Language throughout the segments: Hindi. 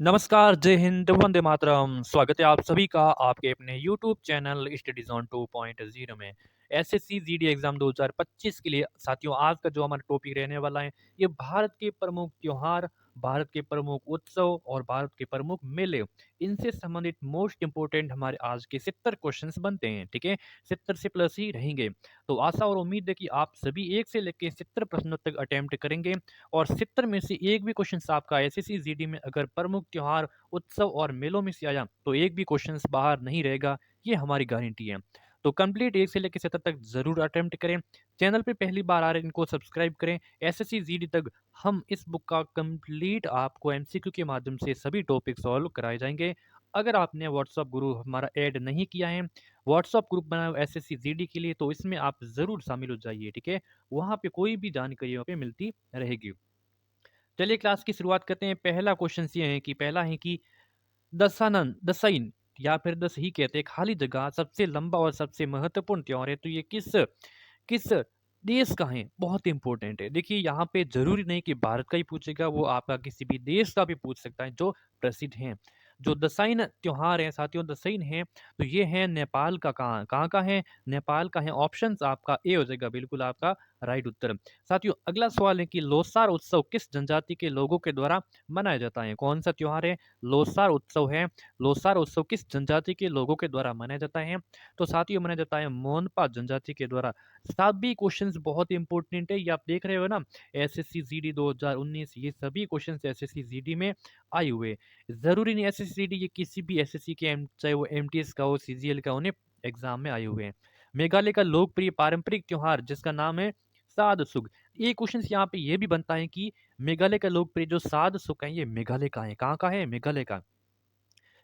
नमस्कार, जय हिंद, वंदे मातरम। स्वागत है आप सभी का आपके अपने यूट्यूब चैनल स्टडी ज़ोन 2.0 में। एसएससी जीडी एग्ज़ाम 2025 के लिए साथियों आज का जो हमारा टॉपिक रहने वाला है, ये भारत के प्रमुख त्योहार, भारत के प्रमुख उत्सव और भारत के प्रमुख मेले, इनसे संबंधित मोस्ट इम्पोर्टेंट हमारे आज के 70 क्वेश्चंस बनते हैं, ठीक है? 70 से प्लस ही रहेंगे। तो आशा और उम्मीद है कि आप सभी 1 से लेके 70 प्रश्नों तक अटेम्प्ट करेंगे और 70 में से एक भी क्वेश्चन आपका एसएससी जीडी में अगर प्रमुख त्योहार, उत्सव और मेलों में से आया तो एक भी क्वेश्चन बाहर नहीं रहेगा, ये हमारी गारंटी है। तो कंप्लीट 1 से लेकर 70 तक जरूर अटेम्प्ट करें। चैनल पे पहली बार आ रहे हैं इनको सब्सक्राइब करें। एसएससी जीडी तक हम इस बुक का कंप्लीट आपको एमसीक्यू के माध्यम से सभी टॉपिक सॉल्व कराए जाएंगे। अगर आपने व्हाट्सअप ग्रुप हमारा ऐड नहीं किया है, व्हाट्सअप ग्रुप बनाया हो एसएससी जीडी के लिए, तो इसमें आप जरूर शामिल हो जाइए, ठीक है? वहाँ पे कोई भी जानकारी वहाँ पे मिलती रहेगी। चलिए क्लास की शुरुआत करते हैं। पहला क्वेश्चन ये है कि पहला है कि दशानन दसाइन या फिर दस ही कहते हैं खाली जगह सबसे लंबा और सबसे महत्वपूर्ण त्योहार है, तो ये किस किस देश का है? बहुत इंपॉर्टेंट है। देखिए यहाँ पे जरूरी नहीं कि भारत का ही पूछेगा, वो आपका किसी भी देश का भी पूछ सकता है जो प्रसिद्ध है। जो दसाइन त्योहार है साथियों, दसाइन है, तो ये है नेपाल का। कहाँ कहाँ का है? नेपाल का है। ऑप्शन आपका ए हो जाएगा, बिल्कुल आपका राइट उत्तर। साथियों अगला सवाल है कि लोसार उत्सव किस जनजाति के लोगों के द्वारा मनाया जाता है? कौन सा त्योहार है? लोसार उत्सव है। लोसार उत्सव किस जनजाति के लोगों के द्वारा मनाया जाता है? तो साथियों मनाया जाता है मोनपा जनजाति के द्वारा। सभी क्वेश्चंस बहुत इंपॉर्टेंट है, ये आप देख रहे हो ना, एसएससी जीडी 2019, ये सभी क्वेश्चंस एसएससी जीडी में आए हुए। जरूरी नहीं एसएससी जीडी, ये किसी भी एसएससी के चाहे वो एमटीएस का हो, सीजीएल का, उन्हें एग्जाम में आए हुए हैं। मेघालय का लोकप्रिय पारंपरिक त्योहार जिसका नाम है साद सुख। ये क्वेश्चन यहाँ पे ये भी बनता है कि मेघालय का लोकप्रिय जो साद सुख है, ये मेघालय का है। कहाँ का है? मेघालय का।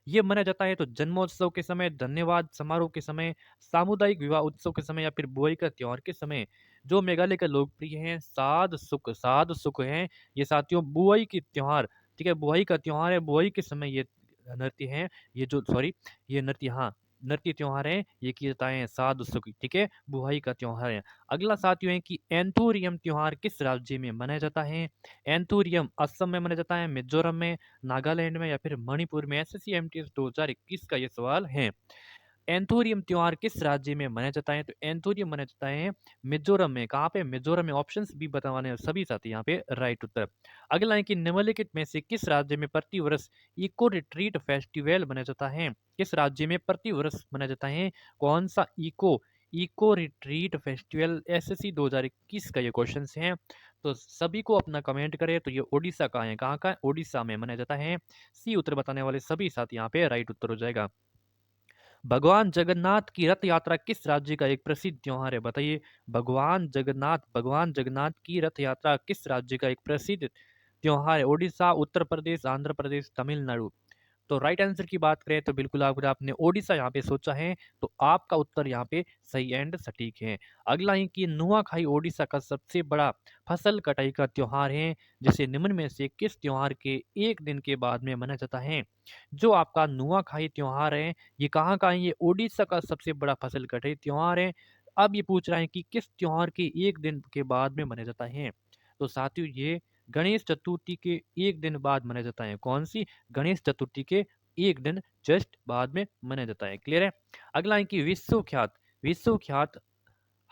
ये मनाया जाता है तो जन्मोत्सव के समय, धन्यवाद समारोह के समय, सामुदायिक विवाह उत्सव के समय या फिर बुआई का त्योहार के समय। जो मेघालय का लोकप्रिय है साद सुख है। ये साथियों बुआई की त्योहार, ठीक है, बुआई का त्योहार है। बुआई के समय ये नृत्य है, ये जो सॉरी ये नृत्य, हाँ, नृत्य त्योहार है, ये किए जाता है साद सुख, ठीक है, बुआई का त्योहार है। अगला साथियों है कि एंथोरियम त्योहार किस राज्य में मनाया जाता है? एंथोरियम असम में मनाया जाता है, मिजोरम में, नागालैंड में या फिर मणिपुर में? एसएससी एमटीएस 2021 का ये सवाल है। एंथोरियम त्योहार किस राज्य में मनाया जाता है? तो एंथोरियम मनाया जाता है मिजोरम में। कहाँ पे? मिजोरम में। ऑप्शंस भी बताने हैं सभी साथी यहाँ पे राइट उत्तर। अगला है कि निम्नलिखित में से किस राज्य में प्रतिवर्ष इको रिट्रीट फेस्टिवल मनाया जाता है? किस राज्य में प्रतिवर्ष मनाया जाता है? कौन सा eco eco retreat festival? SSC 2021 का ये क्वेश्चन है। तो सभी को अपना कमेंट करें। तो ये ओडिशा का है। कहाँ का है? ओडिशा में मनाया जाता है। सी उत्तर बताने वाले सभी साथ यहाँ पे राइट उत्तर हो जाएगा। भगवान जगन्नाथ की रथ यात्रा किस राज्य का एक प्रसिद्ध त्योहार है? बताइए। भगवान जगन्नाथ की रथ यात्रा किस राज्य का एक प्रसिद्ध त्योहार है? ओडिशा, उत्तर प्रदेश, आंध्र प्रदेश, तमिलनाडु? तो राइट आंसर की बात करें तो बिल्कुल अगर आपने ओडिशा यहाँ पे सोचा है तो आपका उत्तर यहाँ पे सही एंड सटीक है। अगला है कि नुआखाई ओडिशा का सबसे बड़ा फसल कटाई का त्योहार है, जिसे निम्न में से किस त्योहार के एक दिन के बाद में मनाया जाता है? जो आपका नुआखाई त्योहार है, ये कहाँ का है? ये ओडिशा का सबसे बड़ा फसल कटाई त्योहार है। अब ये पूछ रहा है कि किस त्योहार के एक दिन के बाद में मनाया जाता है? तो साथियों ये गणेश चतुर्थी के एक दिन बाद मनाया जाता है। कौन सी? गणेश चतुर्थी के एक दिन जस्ट बाद में मनाया जाता है। क्लियर है? अगला है कि विश्वख्यात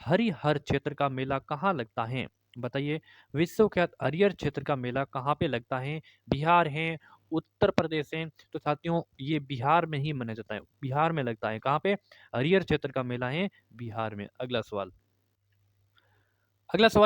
हरिहर क्षेत्र का मेला कहाँ लगता है? बताइए। विश्वख्यात हरिहर क्षेत्र का मेला कहाँ पे लगता है? बिहार है, उत्तर प्रदेश है? तो साथियों ये बिहार में ही मनाया जाता है, बिहार में लगता है। कहाँ पे? हरिहर क्षेत्र का मेला है बिहार में। अगला सवाल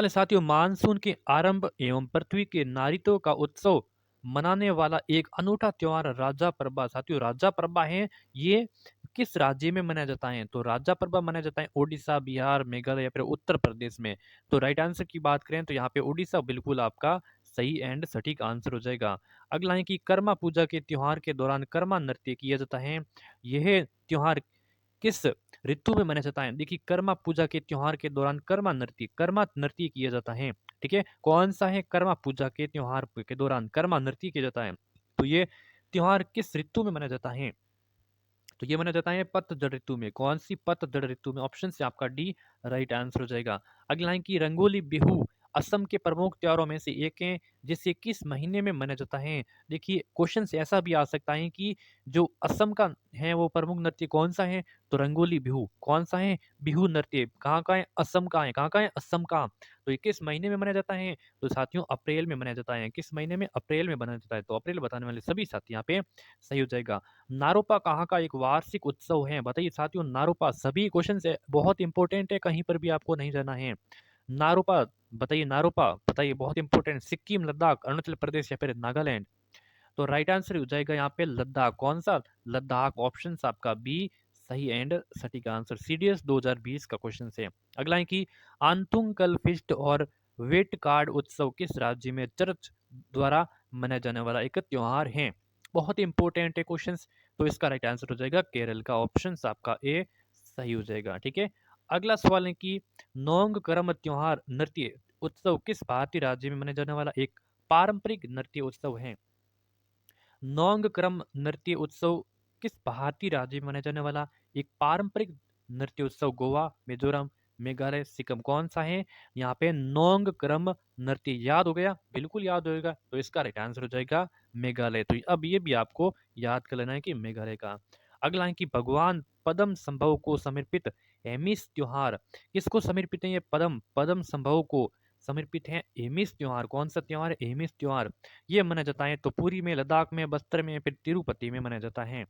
है साथियों, मानसून के आरंभ एवं पृथ्वी के नारित्व का उत्सव मनाने वाला एक अनूठा त्योहार राजा परबा। साथियों राजा परबा है, ये किस राज्य में मनाया जाता है? तो राजा परबा मनाया जाता है ओडिशा, बिहार, मेघालय या फिर उत्तर प्रदेश में। तो राइट आंसर की बात करें तो यहाँ पे ओडिशा बिल्कुल आपका सही एंड सटीक आंसर हो जाएगा। अगला है कि कर्मा पूजा के त्योहार के दौरान कर्मा नृत्य किया जाता है, यह त्योहार किस ऋतु में मनाया जाता है? देखिए कर्मा पूजा के त्योहार के दौरान कर्मा नृत्य किया जाता है, ठीक है। कौन सा है? कर्मा पूजा के त्योहार के दौरान कर्मा नृत्य किया जाता है। तो ये त्योहार किस ऋतु में मनाया जाता है? तो ये माना जाता है पतझड़ ऋतु में। कौन सी? पतझड़ ऋतु में। ऑप्शन से आपका डी राइट आंसर हो जाएगा। अगला है कि रंगोली बिहू असम के प्रमुख त्योहारों में से एक है, जिसे किस महीने में मनाया जाता है? देखिए क्वेश्चन से ऐसा भी आ सकता है कि जो असम का है वो प्रमुख नृत्य कौन सा है? तो रंगोली बिहू। कौन सा है? बिहू नृत्य। कहाँ का है? असम का है। कहाँ का है? असम का। तो ये किस महीने में मनाया जाता है? तो साथियों अप्रैल में मनाया जाता है। किस महीने में? अप्रैल में मनाया जाता है। तो अप्रैल बताने वाले सभी साथी यहाँ पे सही हो जाएगा। नारोपा कहाँ का एक वार्षिक उत्सव है? बताइए साथियों नारोपा। सभी क्वेश्चन से बहुत इंपॉर्टेंट है, कहीं पर भी आपको नहीं जाना है। नारोपा बताइए, नारोपा बताइए, बहुत इंपॉर्टेंट। सिक्किम, लद्दाख, अरुणाचल प्रदेश या फिर नागालैंड? तो राइट आंसर हो जाएगा यहाँ पे लद्दाख। कौन सा? लद्दाख। ऑप्शन आपका बी सही एंड सटीक आंसर। सीडीएस 2020 का क्वेश्चन है। अगला है कि आंतुंगल फिस्ट और वेट कार्ड उत्सव किस राज्य में चर्च द्वारा मनाया जाने वाला एक त्योहार है? बहुत इंपॉर्टेंट है क्वेश्चन। तो इसका राइट आंसर हो जाएगा केरल का। ऑप्शन आपका ए सही हो जाएगा। ठीक है। अगला सवाल है कि नोंग करम त्योहार नृत्य उत्सव किस भारतीय राज्य में मनाया जाने वाला एक पारंपरिक नृत्य उत्सव है? नोंगक्रम नृत्य उत्सव किस भारतीय राज्य में मनाया जाने वाला एक पारंपरिक नृत्य उत्सव? गोवा, मिजोरम, मेघालय, सिक्किम? कौन सा है? यहाँ पे नोंगक्रम नृत्य। याद हो गया? बिल्कुल याद होगा। तो इसका राइट आंसर हो जाएगा मेघालय। तो अब ये भी आपको याद कर लेना है कि मेघालय का। अगला है कि भगवान पद्म संभव को समर्पित एमिस त्योहार किसको समर्पित है? ये पद्म पद्म संभव को समर्पित है एमिस त्योहार। कौन सा त्योहार? एमिस त्योहार। ये मनाया जाता है तो पुरी में, लद्दाख में, बस्तर में, फिर तिरुपति में मनाया जाता है।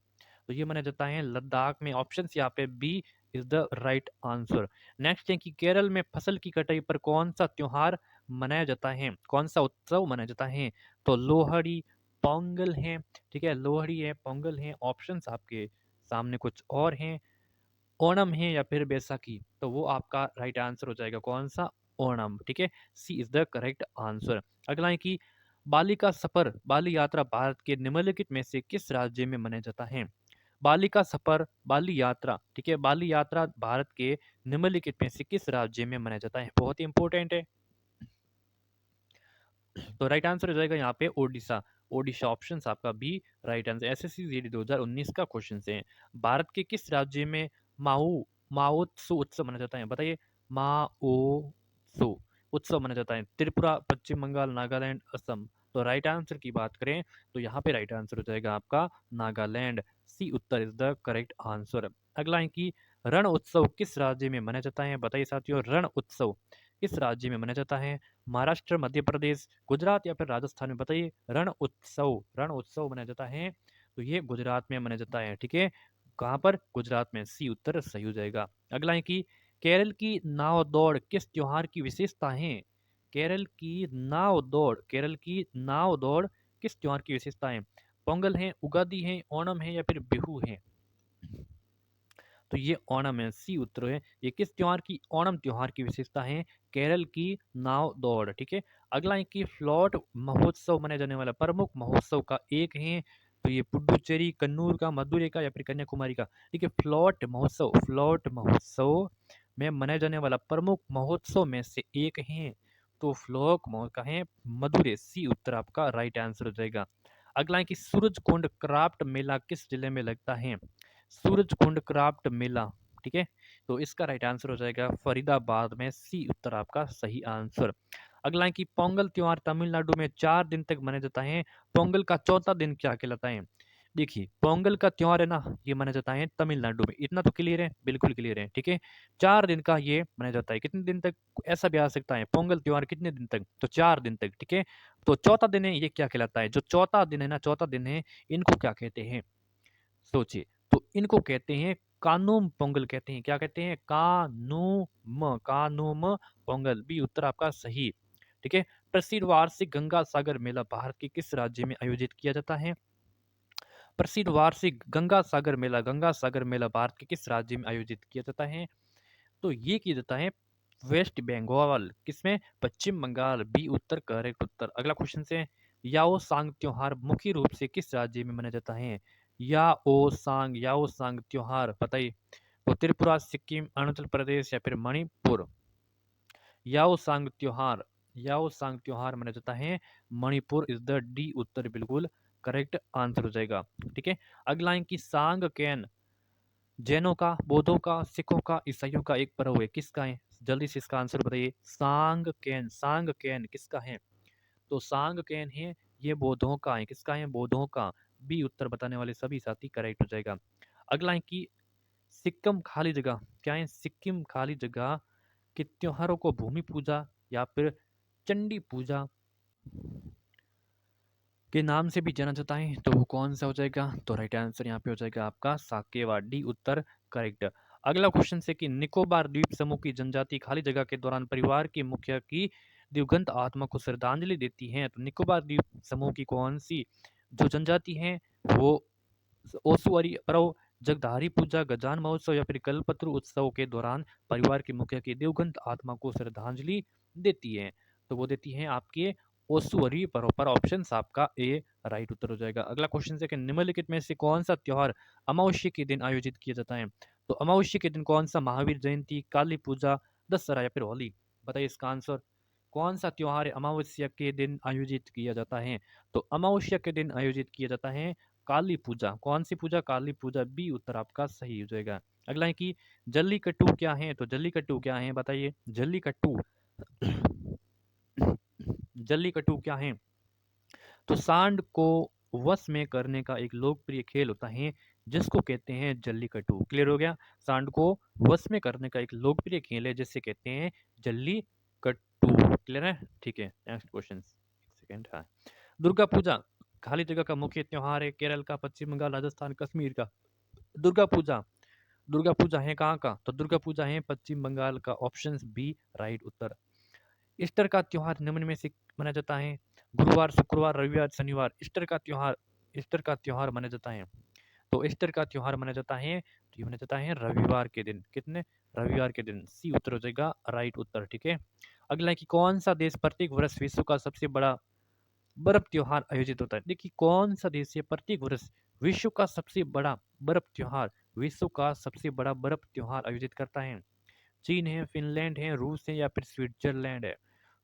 तो ये मनाया जाता है लद्दाख में। ऑप्शन यहाँ पे B is the right answer. Next है कि केरल में फसल की कटाई पर कौन सा त्योहार मनाया जाता है? कौन सा उत्सव मनाया जाता है? तो लोहड़ी, पोंगल है। ठीक है, लोहड़ी है, पोंगल है। ऑप्शंस आपके सामने कुछ और हैं, ओणम है या फिर बैसाखी? तो वो आपका राइट आंसर हो जाएगा। कौन सा? ओणम। ठीक है, सी इज द करेक्ट आंसर। अगला है कि बाली का सफर, बाली यात्रा भारत के निम्नलिखित में से किस राज्य में मनाया जाता है? बाली का सफर, बाली यात्रा, ठीक है, बाली यात्रा भारत के निम्नलिखित में से किस राज्य में मनाया जाता है? बहुत ही इंपॉर्टेंट है। तो राइट आंसर हो जाएगा यहाँ पे ओडिशा। ओडिशा ऑप्शन आपका B right answer. SSC GD 2019 का क्वेश्चन है। भारत के किस राज्य में माऊ माओत्सु उत्सव मनाया जाता है? बताइए। माओत्सु उत्सव मनाया जाता है। त्रिपुरा, पश्चिम बंगाल, नागालैंड, असम? तो राइट आंसर की बात करें तो यहाँ पे राइट आंसर हो जाएगा आपका नागालैंड। सी उत्तर इज द करेक्ट आंसर। अगला है कि रण उत्सव किस राज्य में मनाया जाता है? बताइए साथियों, रण उत्सव किस राज्य में मनाया जाता है? महाराष्ट्र, मध्य प्रदेश, गुजरात या फिर राजस्थान में? बताइए। रण उत्सव मनाया जाता है तो ये गुजरात में मनाया जाता है। ठीक है, कहाँ पर? गुजरात में। सी उत्तर सही हो जाएगा। अगला है कि केरल की नाव दौड़ किस त्योहार की विशेषता है? केरल की नाव दौड़, केरल की नाव दौड़ किस त्योहार की विशेषता है? पोंगल है, उगादी है, ओणम है या फिर बिहू है? तो ये ओणम है। सी उत्तर है। ये किस त्योहार की? ओणम त्योहार की विशेषता है केरल की नाव दौड़। ठीक है। अगला है कि फ्लोट महोत्सव मनाया जाने वाला प्रमुख महोत्सव का एक है। तो ये पुडुचेरी, कन्नूर का, मदुरै का या फिर कन्याकुमारी का? ठीक है, फ्लोट महोत्सव में मनाया जाने वाला प्रमुख महोत्सव में से एक है। तो फ्लोक महोत्सव का है मदुरै। सी उत्तर आपका राइट आंसर हो जाएगा। अगला है कि सूरज कुंड क्राफ्ट मेला किस जिले में लगता है? सूरज कुंड क्राफ्ट मेला, ठीक है, तो इसका राइट आंसर हो जाएगा फरीदाबाद में। सी उत्तर आपका सही आंसर। अगला है कि पोंगल त्योहार तमिलनाडु में 4 दिन तक मनाया जाता है। पोंगल का चौथा दिन क्या कहलाता है? देखिए पोंगल का त्योहार है ना, ये मनाया जाता है तमिलनाडु में। इतना तो क्लियर है? बिल्कुल क्लियर है। ठीक है, 4 दिन का ये मनाया जाता है। कितने दिन तक? ऐसा भी आ सकता है पोंगल त्योहार कितने दिन तक? तो 4 दिन तक। ठीक है, तो चौथा दिन है, ये क्या कहलाता है? जो चौथा दिन है ना, चौथा दिन है, इनको क्या कहते हैं? सोचिए। तो इनको कहते हैं कानुम पोंगल कहते हैं। क्या कहते हैं? कानुम पोंगल। बी उत्तर आपका सही। ठीक है। प्रसिद्ध वार्षिक गंगा सागर मेला भारत के किस राज्य में आयोजित किया जाता है? प्रसिद्ध वार्षिक गंगा सागर मेला भारत के किस राज्य में आयोजित किया जाता है? तो ये किया जाता है वेस्ट बंगाल। किसमें? पश्चिम बंगाल। बी उत्तर करेक्ट उत्तर। अगला क्वेश्चन से याओ सांग त्योहार मुख्य रूप से किस राज्य में मनाया जाता है? याओ सांग त्योहार बताइए। तो त्रिपुरा, सिक्किम, अरुणाचल प्रदेश या फिर मणिपुर? याओ सांग त्योहार, याओ सांग त्योहार मनाया जाता है मणिपुर। इज द डी उत्तर बिल्कुल करेक्ट आंसर हो जाएगा। ठीक है। अगला है कि सांग कैन जैनों का, बौद्धों का, सिखों का, ईसाइयों का एक पर्व है। किसका है? जल्दी से इसका आंसर बताइए। सांगकेन, सांगकेन किसका है? तो सांगकेन है ये बौद्धों का है। किसका है? बौद्धों का। बी उत्तर बताने वाले सभी साथी करेक्ट हो जाएगा। अगला है कि सिक्किम खाली जगह क्या है? सिक्किम खाली जगह के त्योहारों को भूमि पूजा या फिर चंडी पूजा के नाम से भी जाना जाता है, तो वो कौन सा हो जाएगा? तो राइट आंसर यहाँ पे हो जाएगा आपका साकेवा, डी उत्तर करेक्ट। अगला क्वेश्चन से कि निकोबार द्वीप समूह की जनजाति खाली जगह के दौरान परिवार के मुखिया की दिवंगत आत्मा को श्रद्धांजलि देती है। तो निकोबार द्वीप समूह की कौन सी जो जनजाति है वो ओसुअरी पर्व, जगधारी पूजा, गजान महोत्सव या फिर कल्पत्रु उत्सव के दौरान परिवार के मुखिया की दिवंगत आत्मा को श्रद्धांजलि देती है? तो वो देती है आपके ओसुअरी पर्व पर। ऑप्शन आपका ए राइट उत्तर हो जाएगा। अगला क्वेश्चन है कि निम्नलिखित में से कौन सा त्योहार अमावस्या के दिन आयोजित किया जाता है? तो अमावस्या के दिन कौन सा? महावीर जयंती, काली पूजा, दशहरा या फिर होली? बताइए इसका आंसर। कौन सा त्योहार अमावस्या के दिन आयोजित किया जाता है? तो अमावस्या के दिन आयोजित किया जाता है काली पूजा। कौन सी पूजा? काली पूजा। बी उत्तर आपका सही हो जाएगा। अगला है कि जल्लीकट्टू क्या है? तो जल्लीकट्टू क्या है बताइए। जल्लीकट्टू जल्लीकट्टू क्या है? तो सांड को वश में करने का एक लोकप्रिय खेल होता है जिसको कहते हैं जल्लीकट्टू। क्लियर हो गया? सांड को वश में करने का एक लोकप्रिय खेल है जिससे कहते हैं जल्लीकट्टू। क्लियर है? ठीक है, नेक्स्ट क्वेश्चन। एक सेकेंड। हाँ, दुर्गा पूजा खाली जगह का मुख्य त्योहार है। केरल का, पश्चिम बंगाल, राजस्थान, कश्मीर का? दुर्गा पूजा, दुर्गा पूजा है कहाँ का? तो दुर्गा पूजा है पश्चिम बंगाल का। ऑप्शन बी राइट उत्तर। ईस्टर का त्योहार निम्न में से मनाया जाता है? गुरुवार, शुक्रवार, रविवार, शनिवार? ईस्टर का त्योहार मनाया जाता है। तो ईस्टर का त्योहार मनाया जाता है, तो ये मनाया जाता है रविवार के दिन। कितने? रविवार के दिन। सी उत्तर हो जाएगा राइट उत्तर। ठीक है। अगला है कि कौन सा देश प्रत्येक वर्ष विश्व का सबसे बड़ा बर्फ त्योहार आयोजित होता है? देखिए कौन सा देश है प्रत्येक वर्ष विश्व का सबसे बड़ा बर्फ त्योहार, विश्व का सबसे बड़ा बर्फ त्योहार आयोजित करता है? चीन है, फिनलैंड है, रूस है या फिर स्विट्जरलैंड है?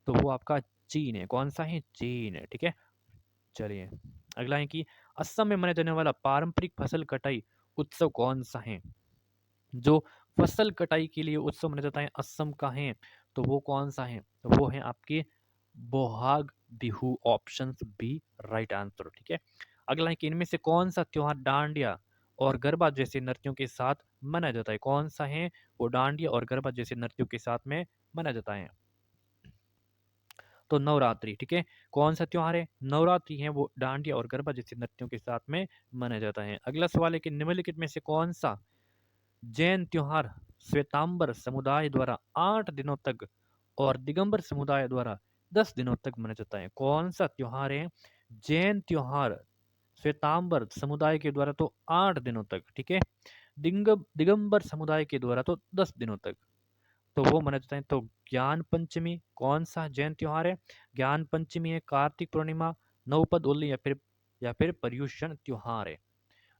तो वो आपका चीन है। कौन सा है? चीन है। ठीक है। चलिए, अगला है कि असम में मनाया जाने वाला पारंपरिक फसल कटाई उत्सव कौन सा है? जो फसल कटाई के लिए उत्सव मनाया जाता है असम का है, तो वो कौन सा है? तो वो है आपके Bohag Bihu. Option B right answer. ठीक है। अगला है कि इनमें से कौन सा त्योहार डांडिया और गरबा जैसे नृत्यों के साथ मनाया जाता है? कौन सा है वो डांडिया और गरबा जैसे नृत्यों के साथ में मनाया जाता है? तो नवरात्रि। ठीक है। कौन सा त्योहार है? नवरात्रि है वो डांडिया और गरबा जैसे नृत्यों के साथ में मनाया जाता है। अगला सवाल है कि निम्नलिखित में से कौन सा जैन त्योहार श्वेतांबर समुदाय द्वारा 8 दिनों तक और दिगंबर समुदाय द्वारा 10 दिनों तक मनाया जाता है? कौन सा त्योहार है जैन त्योहार श्वेतांबर समुदाय के द्वारा तो 8 दिनों तक, ठीक है, दिगंबर समुदाय के द्वारा तो 10 दिनों तक, तो वो मनाया जाता है? तो ज्ञान पंचमी कौन सा जैन त्योहार है? ज्ञान पंचमी है, कार्तिक पूर्णिमा, नवपद होली या फिर पर्युषण त्योहार है?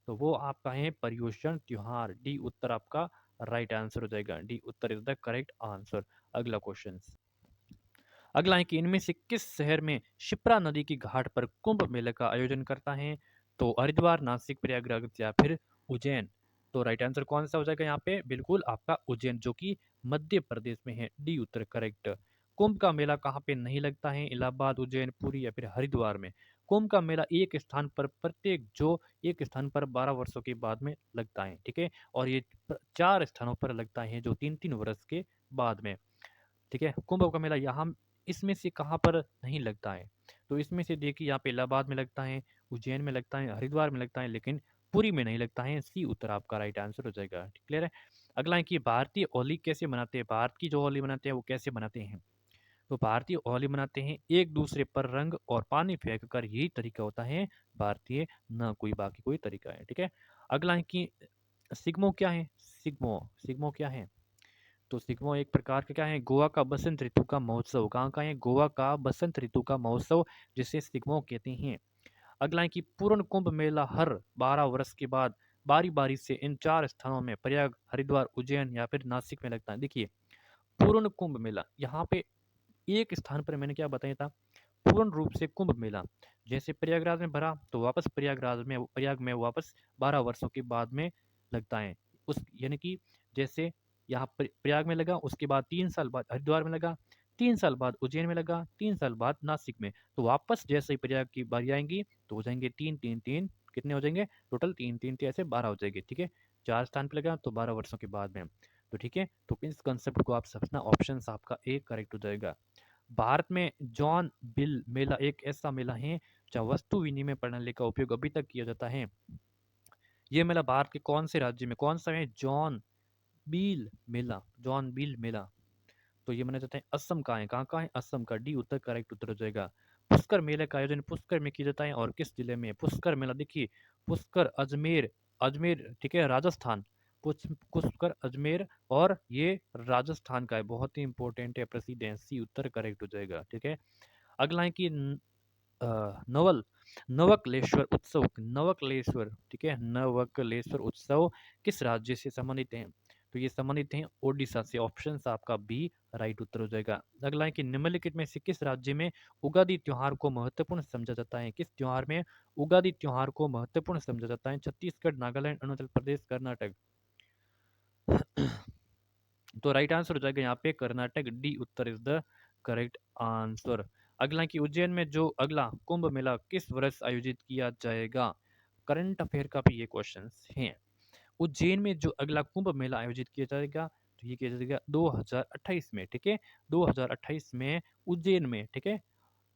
तो वो आपका है पर्युषण त्योहार। डी उत्तर आपका राइट आंसर हो जाएगा। D Uttar is the correct answer. अगला क्वेश्चन। अगला है कि इनमें से किस शहर में शिप्रा नदी की घाट पर कुंभ मेले का आयोजन करता है? तो हरिद्वार, नासिक, प्रयागराज या फिर उज्जैन? तो राइट आंसर कौन सा हो जाएगा यहाँ पे? बिल्कुल आपका उज्जैन, जो कि मध्य प्रदेश में है। डी उत्तर करेक्ट। कुंभ का मेला कहाँ पे नहीं लगता है? इलाहाबाद, उज्जैन, पुरी या फिर हरिद्वार में? कुंभ का मेला एक स्थान पर 12 वर्षों के बाद में लगता है, ठीक है, और ये 4 स्थानों पर लगता है जो 3-3 वर्ष के बाद में, ठीक है। कुंभ का मेला यहाँ इसमें से कहाँ पर नहीं लगता है? तो इसमें से देखिए यहाँ पे इलाहाबाद में लगता है, उज्जैन में लगता है, हरिद्वार में लगता है, लेकिन पुरी में नहीं लगता है। सी उत्तर आपका राइट आंसर हो जाएगा। क्लियर है? अगला है कि भारतीय होली कैसे मनाते हैं? भारत की जो होली मनाते हैं वो कैसे मनाते हैं? तो भारतीय होली मनाते हैं एक दूसरे पर रंग और पानी फेंक कर, यही तरीका होता है भारतीय, ना कोई बाकी कोई तरीका है, ठीक है। अगला है कि सिग्मो क्या है? सिग्मो सिग्मो क्या है? तो सिग्मो एक प्रकार का क्या है? गोवा का बसंत ऋतु का महोत्सव। कहाँ का है? गोवा का बसंत ऋतु का महोत्सव, जिसे सिग्मो कहते हैं। अगला है कि पूर्ण कुंभ मेला हर 12 वर्ष के बाद बारी बारी से इन 4 स्थानों में प्रयाग, हरिद्वार, उज्जैन या फिर नासिक में लगता है। देखिए पूर्ण कुंभ मेला यहाँ पे एक स्थान पर मैंने क्या बताया था? पूर्ण रूप से कुंभ मेला जैसे प्रयागराज में भरा तो वापस प्रयाग में वापस 12 वर्षों के बाद में लगता है। उस यानी कि जैसे यहाँ पर प्रयाग में लगा, उसके बाद 3 साल बाद हरिद्वार में लगा, 3 साल बाद उज्जैन में लगा, 3 साल बाद नासिक में। तो वापस जैसे ही प्रयाग की बारी आएँगी तो हो जाएँगे 3, 3, 3 कितने हो जाएँगे? टोटल 3, 3 ऐसे 12 हो जाएँगे, ठीक है? 4 स्थान पे लगा तो 12 वर्षों के बाद में। तो ठीक है? तो इस कांसेप्ट को आप समझना, ऑप्शंस आपका ए करेक्ट हो जाएगा। भारत में जॉन बिल मेला एक ऐसा मेला है जहाँ वस्तु विनिमय प्रणाली का उपयोग अभी तक किया जाता है। ये मेला भारत के कौन से राज्य में कौन सा है? जॉन बील मेला, जॉन बील मेला। तो ये माना जाता है असम का है। कहाँ का है? असम का। डी उत्तर करेक्ट उत्तर हो जाएगा। पुष्कर मेले का आयोजन पुष्कर में किया जाता है और किस जिले में? पुष्कर मेला देखिए, पुष्कर अजमेर, अजमेर ठीक है राजस्थान। पुष्कर अजमेर और ये राजस्थान का है, बहुत ही इंपॉर्टेंट है, प्रसिद्ध है। सी उत्तर करेक्ट हो जाएगा, ठीक है। अगला है कि नवल नवकलेश्वर उत्सव, नवकलेश्वर ठीक है, नवकलेश्वर उत्सव किस राज्य से संबंधित है? तो ये संबंधित है ओडिशा से। ऑप्शन आपका बी राइट उत्तर हो जाएगा। अगला है कि निम्नलिखित में से किस राज्य में उगादी त्योहार को महत्वपूर्ण समझा जाता है? किस त्योहार में उगादी त्योहार को महत्वपूर्ण समझा जाता है? छत्तीसगढ़, नागालैंड, अरुणाचल प्रदेश, कर्नाटक। तो राइट आंसर हो जाएगा यहाँ पे Karnataka. D Uttar is the correct answer. अगला कि उज्जैन में जो अगला कुंभ मेला किस वर्ष आयोजित किया जाएगा? करंट अफेयर का भी ये क्वेश्चन है। उज्जैन में जो अगला कुंभ मेला आयोजित किया जाएगा तो ये किया जाएगा 2028 में, ठीक है। 2028 में उज्जैन में, ठीक है।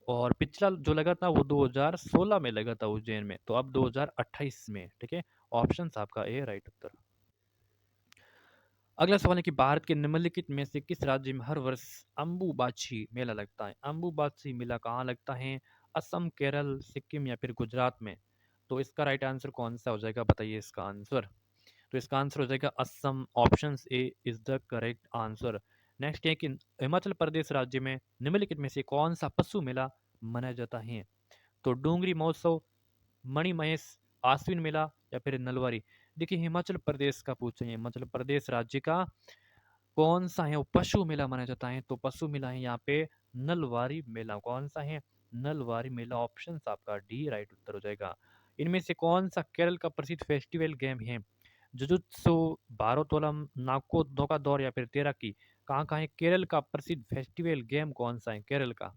और पिछला जो लगा था वो 2016 में लगा था उज्जैन में, तो अब 2028 में, ठीक है। ऑप्शन आपका ए राइट उत्तर। अगला सवाल है कि भारत के निम्नलिखित में से किस राज्य में हर वर्ष अम्बुबाची मेला लगता है? अम्बुबाची मेला कहाँ लगता है? असम, केरल, सिक्किम या फिर गुजरात में? तो इसका राइट आंसर कौन सा हो जाएगा, बताइए इसका आंसर। तो इसका आंसर हो जाएगा Assam. Option A is the correct answer. Next है कि हिमाचल प्रदेश राज्य में निम्नलिखित में से कौन सा पशु मेला मनाया जाता है? तो डूंगरी महोत्सव, मणिमहेश, आश्विन मेला या फिर नलवारी। देखिए हिमाचल प्रदेश का पूछे, हिमाचल प्रदेश राज्य का कौन सा है वो पशु मेला माना जाता है? तो पशु मेला है यहाँ पे नलवारी मेला। कौन सा है? नलवारी मेला। ऑप्शन आपका डी राइट उत्तर हो जाएगा। इनमें से कौन सा केरल का प्रसिद्ध फेस्टिवल गेम है? जुजुत्सु, भारोत्तोलम, नाको नौका दौड़ या फिर तैराकी। कहाँ कहाँ है? केरल का प्रसिद्ध फेस्टिवल गेम कौन सा है केरल का?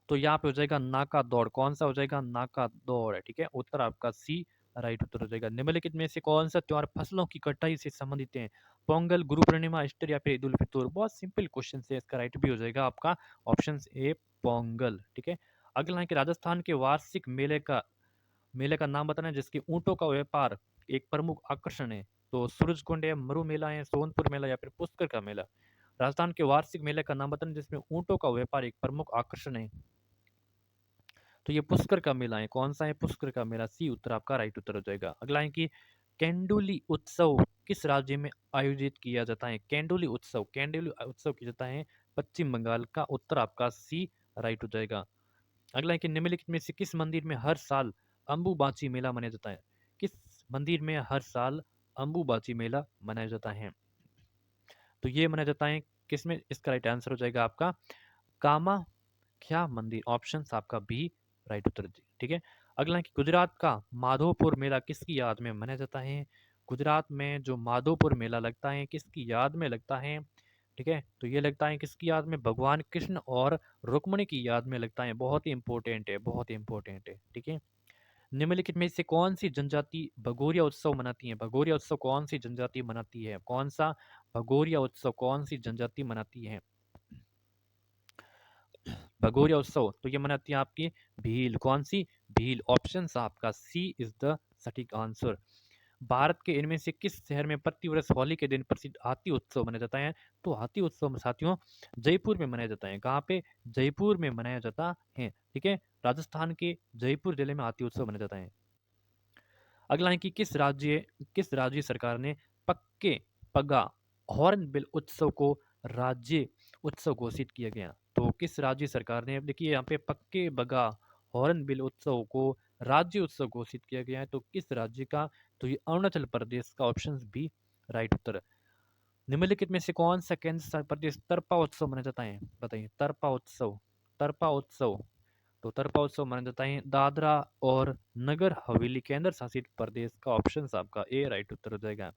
तो यहाँ पे हो जाएगा नाका दौड़। कौन सा हो जाएगा? नाका दौड़ है, ठीक है। उत्तर आपका सी राइट उत्तर हो जाएगा। निम्नलिखित में से कौन सा त्योहार फसलों की कटाई से संबंधित है? पोंगल, गुरु पूर्णिमा, ईस्टर या फिर ईद उल फितर। बहुत सिंपल क्वेश्चन है, इसका राइट भी हो जाएगा आपका ऑप्शन ए पोंगल, ठीक है। अगला है कि राजस्थान के वार्षिक मेले का नाम बताना है जिसके ऊंटों का व्यापार एक प्रमुख आकर्षण है। तो सूरजकुंड है, मरु मेला है, सोनपुर मेला या फिर पुष्कर का मेला। राजस्थान के वार्षिक मेले का नाम बताना जिसमें ऊंटों का व्यापार एक प्रमुख आकर्षण है। तो ये पुष्कर का मेला है। कौन सा है? पुष्कर का मेला। सी उत्तर आपका राइट उत्तर हो जाएगा। अगला है कि केंडुली उत्सव किस राज्य में आयोजित किया जाता है? केंडुली उत्सव किया जाता है पश्चिम बंगाल का। उत्तर आपका सी राइट हो जाएगा। अगला है कि निम्नलिखित में से किस मंदिर में हर साल अंबुबाची मेला मनाया जाता है? किस मंदिर में हर साल अंबुबाची मेला मनाया जाता है? तो ये मनाया जाता है किसमें? इसका राइट आंसर हो जाएगा आपका कामाख्या मंदिर। ऑप्शन आपका बी राइट उत्तर ठीक है। अगला है कि गुजरात का माधोपुर मेला किसकी याद में मनाया जाता है? गुजरात में जो माधोपुर मेला लगता है किसकी याद में लगता है? ठीक है, तो ये लगता है किसकी याद में? भगवान कृष्ण और रुक्मणी की याद में लगता है। बहुत ही इंपॉर्टेंट है, बहुत ही इंपॉर्टेंट है, ठीक है। निम्नलिखित में से कौन सी जनजाति भगोरिया उत्सव मनाती है? भगोरिया उत्सव कौन सी जनजाति मनाती है? कौन सा भगोरिया उत्सव कौन सी जनजाति मनाती है? भगोरिया उत्सव तो ये मनाती है आपकी भील। कौन सी? भील। ऑप्शन आपका सी इज द सटीक आंसर। भारत के इनमें से किस शहर में प्रतिवर्ष होली के दिन प्रसिद्ध हाथी उत्सव मनाया जाता है? तो हाथी उत्सव साथियों जयपुर में मनाया जाता है। कहाँ पे? जयपुर में मनाया जाता है, ठीक है। राजस्थान के जयपुर जिले में हाथी उत्सव मनाया जाता है। अगला है कि किस राज्य सरकार ने पक्के पगा हॉर्नबिल उत्सव को राज्य उत्सव घोषित किया गया? तो किस राज्य सरकार ने, अब देखिए यहाँ पे पक्के बगा हॉर्नबिल उत्सव को राज्य उत्सव घोषित किया गया है, तो किस राज्य का? तो ये अरुणाचल प्रदेश का। ऑप्शन बी राइट उत्तर। निम्नलिखित में से कौन सा केंद्र शासित प्रदेश तरपा उत्सव मनाया जाता है? बताइए तरपा उत्सव। तरपा उत्सव तो तरपा उत्सव माना जाता है दादरा और नगर हवेली केंद्र शासित प्रदेश का। ऑप्शन आपका ए राइट उत्तर हो जाएगा।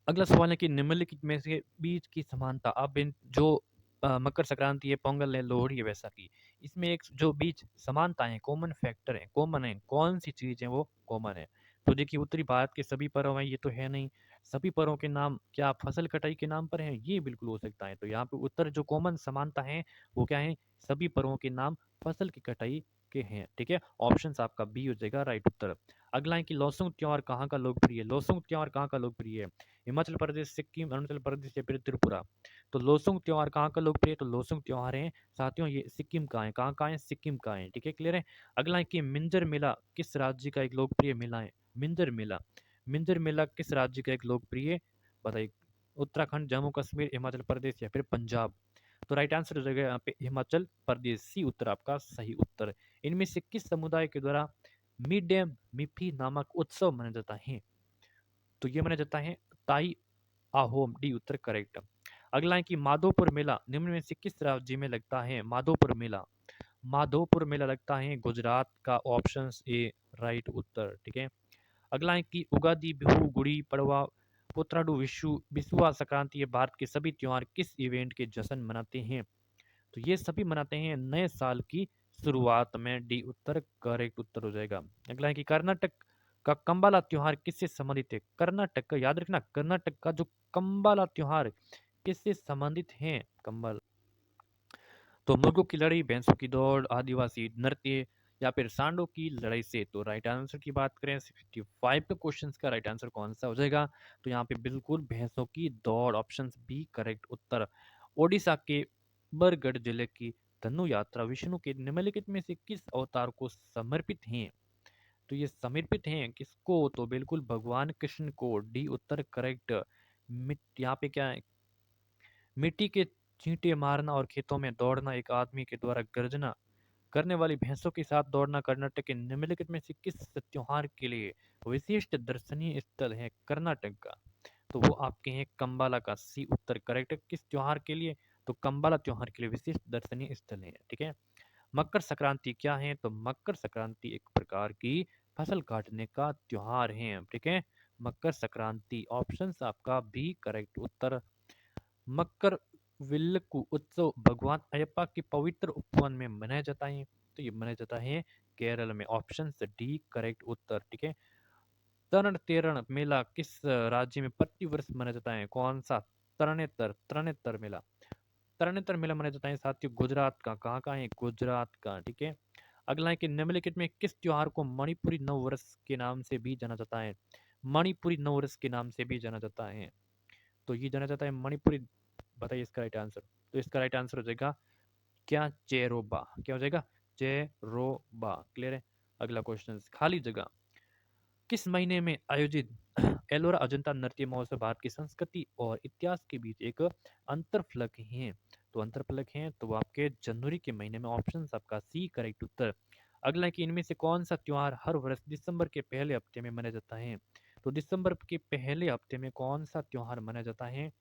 अगला सवाल है कि निम्नलिखित में से बीच की समानता अब इन जो मकर संक्रांति है, पोंगल है, लोहड़ी है, वैसाखी, इसमें एक जो बीच समानताएं कॉमन फैक्टर है, कॉमन है, कौन सी चीज है वो कॉमन है? तो देखिए उत्तरी भारत के सभी पर्व हैं, ये तो है नहीं। सभी पर्वों के नाम क्या फसल कटाई के नाम पर हैं? ये बिल्कुल हो सकता है। तो यहाँ पे उत्तर जो कॉमन समानता है वो क्या है? सभी पर्वों के नाम फसल की कटाई के हैं। ठीक है, ऑप्शन आपका बी हो जाएगा राइट उत्तर। अगला है कि लोसुंग त्योहार कहाँ का लोकप्रिय है? लोसुंग त्योहार कहाँ का लोकप्रिय है? हिमाचल प्रदेश, सिक्किम, अरुणाचल प्रदेश या फिर त्रिपुरा? तो लोसुंग त्योहार कहाँ का लोकप्रिय? तो लोसुंग त्योहार है साथियों ये सिक्किम का है। कहाँ का है? सिक्किम का है। ठीक है, क्लियर है। अगला है कि मिंजर मेला किस राज्य का एक लोकप्रिय मेला है? मिंजर मेला, मिंजर मेला किस राज्य का एक लोकप्रिय, बताइए? उत्तराखंड, जम्मू कश्मीर, हिमाचल प्रदेश या फिर पंजाब? तो राइट आंसर हो जाएगा यहाँ पे हिमाचल प्रदेश, सी उत्तर आपका सही उत्तर। इनमें से किस समुदाय के द्वारा मिड डे मिफी नामक उत्सव मनाया जाता है? तो ये मनाया जाता है ताई आहोम, डी उत्तर करेक्ट। अगला है कि माधोपुर मेला निम्न में से किस राज्य में लगता है? माधोपुर मेला, माधोपुर मेला लगता है गुजरात का, ऑप्शन ए राइट उत्तर। ठीक है। अगला है कि उगादि, बिहू, गुड़ी पड़वा, पुत्राडु, विशु, बिस्वा संक्रांति ये भारत के सभी त्योहार किस इवेंट के जश्न मनाते हैं? तो ये सभी मनाते हैं नए साल की शुरुआत में, डी उत्तर करेक्ट उत्तर हो जाएगा। अगला है कि कर्नाटक का कंबाला त्योहार किससे संबंधित है? कर्नाटक का, याद रखना, कर्नाटक का जो कंबाला त्योहार किससे संबंधित है? कंबल, तो मुर्गों की लड़ाई, भैंसों की दौड़, आदिवासी नृत्य या फिर सांडों की लड़ाई से? तो राइट आंसर की बात करें 65 के क्वेश्चंस का राइट आंसर कौन सा हो जाएगा? तो यहाँ पे बिल्कुल भैंसों की दौड़, ऑप्शन बी करेक्ट उत्तर। ओडिशा के बरगढ़ जिले की धनु यात्रा विष्णु के निम्नलिखित में से किस अवतार को समर्पित है? तो ये समर्पित हैं किसको? तो बिल्कुल भगवान कृष्ण को, डी उत्तर करेक्ट। यहाँ पे क्या है? मिट्टी के चींटे मारना और खेतों में दौड़ना, एक आदमी के द्वारा गर्जना करने वाली भैंसों के साथ दौड़ना कर्नाटक के निम्नलिखित में से किस त्योहार के लिए विशिष्ट दर्शनीय स्थल है कर्नाटक का? तो वो आपके हैं कंबाला का, सी उत्तर करेक्ट। किस त्योहार के लिए? तो कंबाला त्योहार के लिए विशिष्ट दर्शनीय स्थल है। ठीक है। मकर संक्रांति क्या है? तो मकर संक्रांति एक प्रकार की फसल काटने का त्योहार है। ठीक है, मकर संक्रांति, ऑप्शन आपका भी करेक्ट उत्तर। मकर विल्लकु उत्सव भगवान अयप्पा के पवित्र उपवन में मनाया जाता है। तो ये मनाया जाता है केरल में, ऑप्शन डी करेक्ट उत्तर। ठीक है। तरण तेरण मेला किस राज्य में प्रति वर्ष मनाया जाता है? कौन सा? तरणेतर, तरणेतर मेला, तरणेतर मेला मनाया जाता है साथियों गुजरात का। कहाँ का है? गुजरात का। ठीक है। अगला है कि निम्नलिखित में किस त्योहार को मणिपुरी नववर्ष के नाम से भी जाना जाता है? मणिपुरी नववर्ष के नाम से भी जाना जाता है। तो ये जाना जाता है मणिपुरी, बताइए इसका राइट आंसर। तो इसका राइट आंसर हो जाएगा क्या? चेरोबा। क्या हो जाएगा? चेरोबा। क्लियर है। अगला क्वेश्चन, खाली जगह किस महीने में आयोजित एलोरा अजंता नृत्य महोत्सव भारत की संस्कृति और इतिहास के बीच एक अंतरफलक है? तो अंतरफलक है तो वो आपके जनवरी के महीने में, ऑप्शन आपका सी करेक्ट उत्तर। अगला है कि इनमें से कौन सा त्योहार हर वर्ष दिसंबर के पहले हफ्ते में मनाया जाता है? तो दिसंबर के पहले हफ्ते में कौन सा त्योहार मनाया जाता है?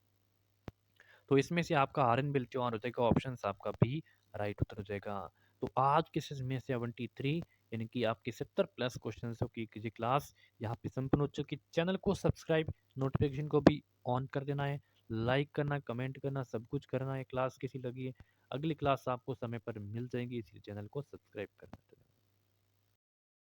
तो इसमें से आपका हॉर्नबिल त्योहार हो जाएगा, ऑप्शन आपका भी राइट उत्तर हो जाएगा। तो आज के सेशन में 73 यानी कि आपके 70 प्लस क्वेश्चन की क्लास यहाँ पे संपन्न हो चुकी। चैनल को सब्सक्राइब, नोटिफिकेशन को भी ऑन कर देना है, लाइक करना, कमेंट करना, सब कुछ करना है। क्लास कैसी लगी है, अगली क्लास आपको समय पर मिल जाएगी, इसलिए चैनल को सब्सक्राइब करना है।